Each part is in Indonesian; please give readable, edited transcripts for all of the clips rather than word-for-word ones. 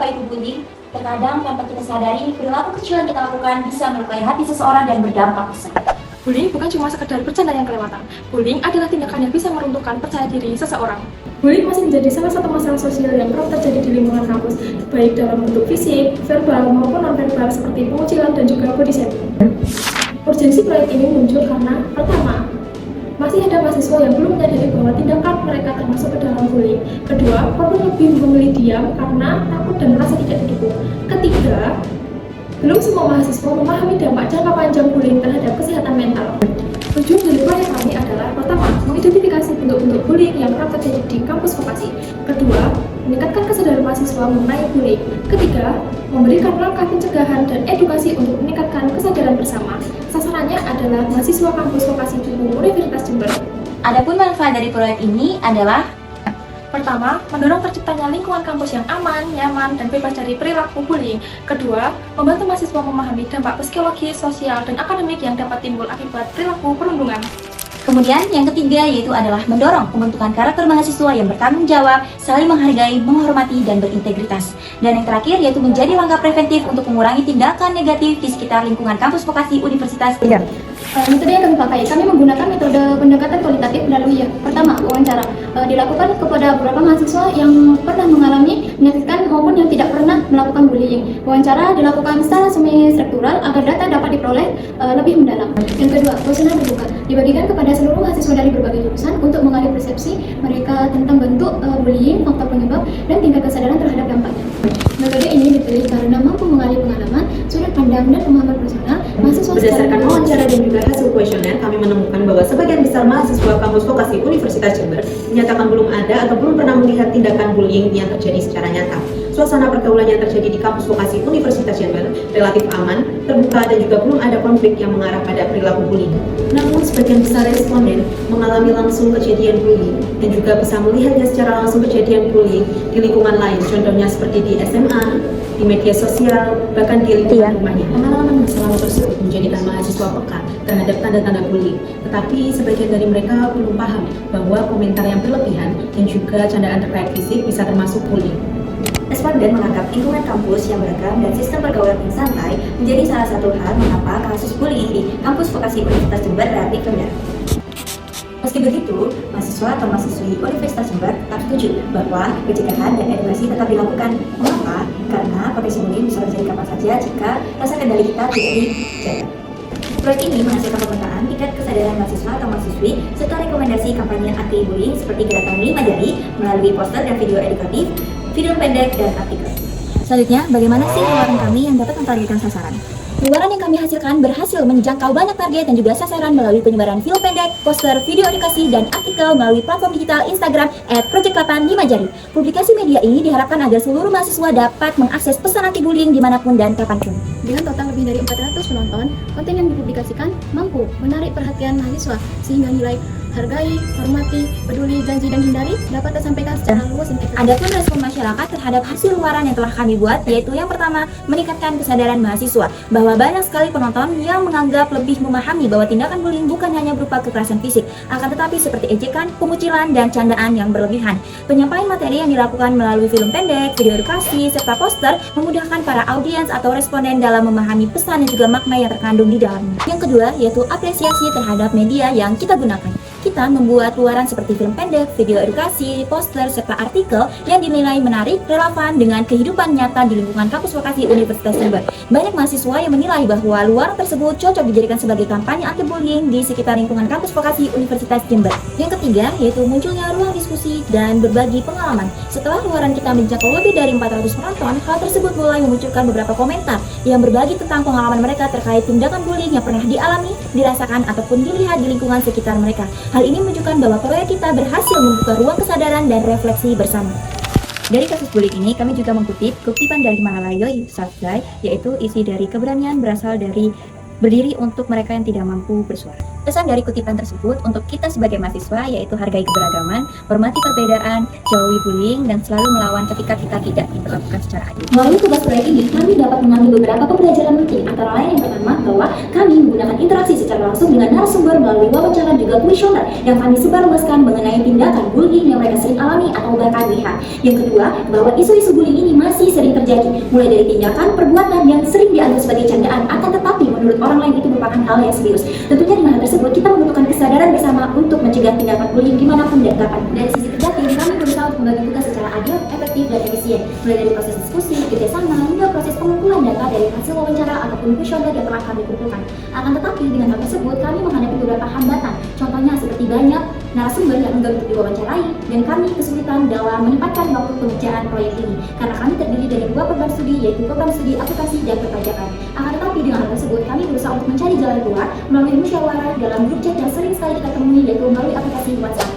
apa itu bullying? Terkadang tanpa kita sadari, perilaku kecil yang kita lakukan bisa melukai hati seseorang dan berdampak besar. Bullying bukan cuma sekedar bercanda yang kelewatan. Bullying adalah tindakan yang bisa meruntuhkan percaya diri seseorang. Bullying masih menjadi salah satu masalah sosial yang kerap terjadi di lingkungan kampus, baik dalam bentuk fisik, verbal, maupun non-verbal seperti pengucilan dan juga body shaming. Urgensi proyek ini muncul karena, pertama, masih ada mahasiswa yang belum menyadari bahwa tindakan mereka termasuk ke dalam bullying. Kedua, korban lebih memilih diam karena takut dan merasa tidak didukung. Ketiga, belum semua mahasiswa memahami dampak jangka panjang bullying terhadap kesehatan mental. Tujuan dari proyek kami adalah pertama, mengidentifikasi bentuk-bentuk bullying yang kerap terjadi di kampus vokasi. Kedua, meningkatkan kesadaran mahasiswa mengenai bullying. Ketiga, memberikan langkah pencegahan dan edukasi untuk meningkatkan kesadaran bersama. Sasarannya adalah mahasiswa kampus vokasi Cibubur Universitas Jember. Adapun manfaat dari proyek ini adalah Pertama, mendorong terciptanya lingkungan kampus yang aman, nyaman, dan bebas dari perilaku bullying. Kedua, membantu mahasiswa memahami dampak psikologis, sosial, dan akademik yang dapat timbul akibat perilaku perundungan. Kemudian yang ketiga yaitu adalah mendorong pembentukan karakter mahasiswa yang bertanggung jawab, saling menghargai, menghormati, dan berintegritas. Dan yang terakhir yaitu menjadi langkah preventif untuk mengurangi tindakan negatif di sekitar lingkungan kampus vokasi Universitas Jember. Metode yang kami pakai, kami menggunakan metode pendekatan kualitatif melalui pertama, wawancara. Dilakukan kepada beberapa mahasiswa yang pernah mengalami, menyakitkan maupun yang tidak pernah melakukan bullying. Wawancara dilakukan secara semi-struktural agar data dapat diperoleh lebih mendalam. Yang kedua, kuesioner terbuka. Dibagikan kepada seluruh mahasiswa dari berbagai jurusan untuk mengalih persepsi mereka tentang bentuk bullying, faktor penyebab, dan tingkat kesadaran terhadap dampaknya. Metode ini dipilih karena mampu mengalih pengalaman, sudut pandang, dan pemahaman personal mahasiswa. Berdasarkan wawancara dan juga hasil kuesioner, kami menemukan bahwa sebagian besar mahasiswa kampus vokasi Universitas Jember menyatakan belum ada atau belum pernah melihat tindakan bullying yang terjadi secara nyata. Suasana pergaulan yang terjadi di kampus vokasi Universitas Jember relatif aman, terbuka, dan juga belum ada konflik yang mengarah pada perilaku bullying. Namun, sebagian besar responden mengalami langsung kejadian bullying dan juga bisa melihatnya secara langsung kejadian bullying di lingkungan lain, contohnya seperti di SMA, di media sosial, bahkan di lingkungan rumahnya. Pengalaman masa lalu tersebut menjadikan mahasiswa peka terhadap tanda-tanda bullying, tetapi sebagian dari mereka belum paham bahwa komentar yang berlebihan dan juga candaan terkait fisik bisa termasuk bullying. Responden menganggap lingkungan kampus yang beragam dan sistem pergaulan yang santai menjadi salah satu hal mengapa kasus bullying di kampus vokasi Universitas Jember relatif rendah. Meski begitu, mahasiswa atau mahasiswi Universitas Jember tetap setuju bahwa pencegahan dan edukasi tetap dilakukan. Mengapa? Karena potensi bullying bisa terjadi kapan saja jika rasa kendali kita tidak dijaga. Proyek ini menghasilkan pemetaan tingkat kesadaran mahasiswa atau mahasiswi serta rekomendasi kampanye anti-bullying seperti gerakan 5 jari melalui poster dan video edukatif, video pendek, dan artikel. Selanjutnya, bagaimana sih luaran kami yang dapat mentargetkan sasaran? Luaran yang kami hasilkan berhasil menjangkau banyak target dan juga sasaran melalui penyebaran film pendek, poster, video edukasi, dan artikel melalui platform digital Instagram @project85jari. Publikasi media ini diharapkan agar seluruh mahasiswa dapat mengakses pesan anti-bullying dimanapun dan kapanpun. Dengan total lebih dari 400 penonton, konten yang dipublikasikan mampu menarik perhatian mahasiswa sehingga nilai hargai, hormati, peduli, janji, dan hindari dapat tersampaikan secara luas dan efektif. Adapun respon masyarakat terhadap hasil luaran yang telah kami buat, yaitu yang pertama, meningkatkan kesadaran mahasiswa bahwa banyak sekali penonton yang menganggap lebih memahami bahwa tindakan bullying bukan hanya berupa kekerasan fisik, akan tetapi seperti ejekan, pengucilan, dan candaan yang berlebihan. Penyampaian materi yang dilakukan melalui film pendek, video edukasi, serta poster memudahkan para audiens atau responden dalam memahami pesan dan juga makna yang terkandung di dalamnya. Yang kedua, yaitu apresiasi terhadap media yang kita gunakan. Kita membuat luaran seperti film pendek, video edukasi, poster, serta artikel yang dinilai menarik, relevan dengan kehidupan nyata di lingkungan kampus vokasi Universitas Jember. Banyak mahasiswa yang menilai bahwa luaran tersebut cocok dijadikan sebagai kampanye anti-bullying di sekitar lingkungan kampus vokasi Universitas Jember. Yang ketiga, yaitu munculnya ruang diskusi dan berbagi pengalaman. Setelah luaran kita menjangkau lebih dari 400 penonton, hal tersebut mulai memunculkan beberapa komentar yang berbagi tentang pengalaman mereka terkait tindakan bullying yang pernah dialami, dirasakan, ataupun dilihat di lingkungan sekitar mereka. Hal ini menunjukkan bahwa proyek kita berhasil membuka ruang kesadaran dan refleksi bersama. Dari kasus bullying ini, kami juga mengutip kutipan dari Mahalayo Yusufzai, yaitu isi dari keberanian berasal dari berdiri untuk mereka yang tidak mampu bersuara. Pesan dari kutipan tersebut untuk kita sebagai mahasiswa yaitu hargai keberagaman, hormati perbedaan, jauhi bullying, dan selalu melawan ketika kita tidak diperlakukan secara adil. Melalui tugas proyek ini, kami dapat mengambil beberapa pembelajaran penting, antara lain yang pertama bahwa kami menggunakan interaksi secara langsung dengan narasumber melalui wawancara dan juga kuesioner yang kami sebarluaskan mengenai tindakan bullying yang mereka sering alami atau bahkan lihat. Yang kedua, bahwa isu-isu bullying ini masih sering terjadi, mulai dari tindakan, perbuatan yang sering dianggap sebagai candaan, akan tetapi menurut orang lain itu merupakan hal yang serius. Tentunya dengan hal tersebut, kita membutuhkan kesadaran bersama untuk mencegah tindakan bullying dimanapun dan kapan. Dari sisi kerja tim, kami berusaha untuk membagi tugas secara adil, efektif, dan efisien, mulai dari proses diskusi, kerjasama, hingga proses pengumpulan data dari hasil wawancara ataupun kuesioner yang telah kami kumpulkan. Akan tetapi dengan hal tersebut, kami menghadapi beberapa hambatan, contohnya seperti banyak narasumber yang enggan untuk diwawancarai, dan kami kesulitan dalam menempatkan waktu pengerjaan proyek ini, karena kami terdiri dari 2 program studi, yaitu program studi aplikasi dan perpajakan. Akan tetapi dengan hal tersebut, kami berusaha untuk mencari jalan keluar melalui musyawarah dalam grup chat yang sering sekali kita temui, yaitu melalui aplikasi WhatsApp.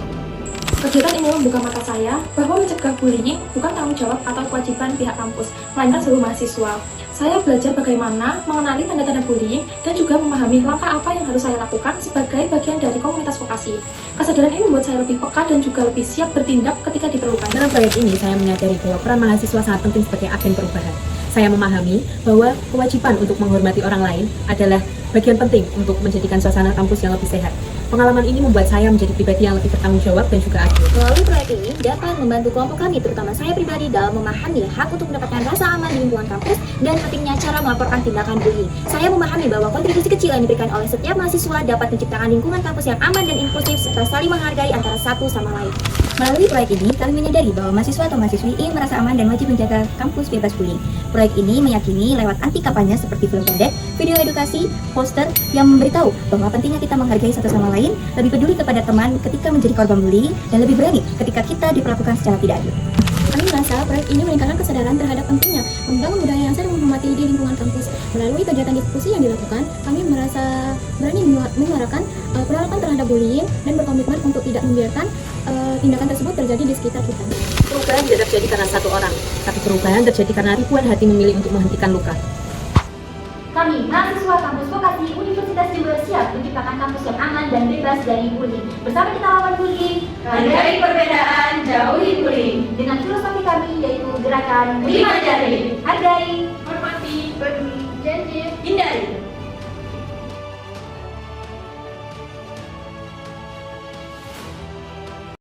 Kegiatan ini membuka mata saya bahwa mencegah bullying bukan tanggung jawab atau kewajiban pihak kampus, melainkan seluruh mahasiswa. Saya belajar bagaimana mengenali tanda-tanda bullying dan juga memahami langkah apa yang harus saya lakukan sebagai bagian dari komunitas vokasi. Kesadaran ini membuat saya lebih peka dan juga lebih siap bertindak ketika diperlukan. Dalam proyek ini, saya menyadari bahwa peran mahasiswa sangat penting sebagai agen perubahan. Saya memahami bahwa kewajiban untuk menghormati orang lain adalah bagian penting untuk menjadikan suasana kampus yang lebih sehat. Pengalaman ini membuat saya menjadi pribadi yang lebih bertanggung jawab dan juga adil. Melalui proyek ini dapat membantu kelompok kami, terutama saya pribadi, dalam memahami hak untuk mendapatkan rasa aman di lingkungan kampus dan pentingnya cara melaporkan tindakan bullying. Saya memahami bahwa kontribusi kecil yang diberikan oleh setiap mahasiswa dapat menciptakan lingkungan kampus yang aman dan inklusif serta saling menghargai antara satu sama lain. Melalui proyek ini, kami menyadari bahwa mahasiswa atau mahasiswi ingin merasa aman dan wajib menjaga kampus bebas bullying. Proyek ini meyakini lewat anti kampanye seperti film pendek, video edukasi, poster yang memberitahu bahwa pentingnya kita menghargai satu sama lain, lebih peduli kepada teman ketika menjadi korban bullying, dan lebih berani ketika kita diperlakukan secara tidak adil. Kami merasa proyek ini meningkatkan kesadaran terhadap pentingnya membangun budaya yang saling menghormati di lingkungan kampus. Melalui kegiatan diskusi yang dilakukan, kami merasa berani menyuarakan penolakan terhadap bullying dan berkomitmen untuk tidak membiarkan tindakan tersebut terjadi di sekitar kita. Perubahan tidak terjadi karena satu orang, tapi perubahan terjadi karena ribuan hati memilih untuk menghentikan luka. Kami, mahasiswa kampus vokasi Universitas Jember, siap menciptakan kampus yang aman dan bebas dari bullying. Bersama kita lawan bullying, Hargai perbedaan, jauhi bullying. dengan filosofi kami yaitu gerakan 5 jari. hargai,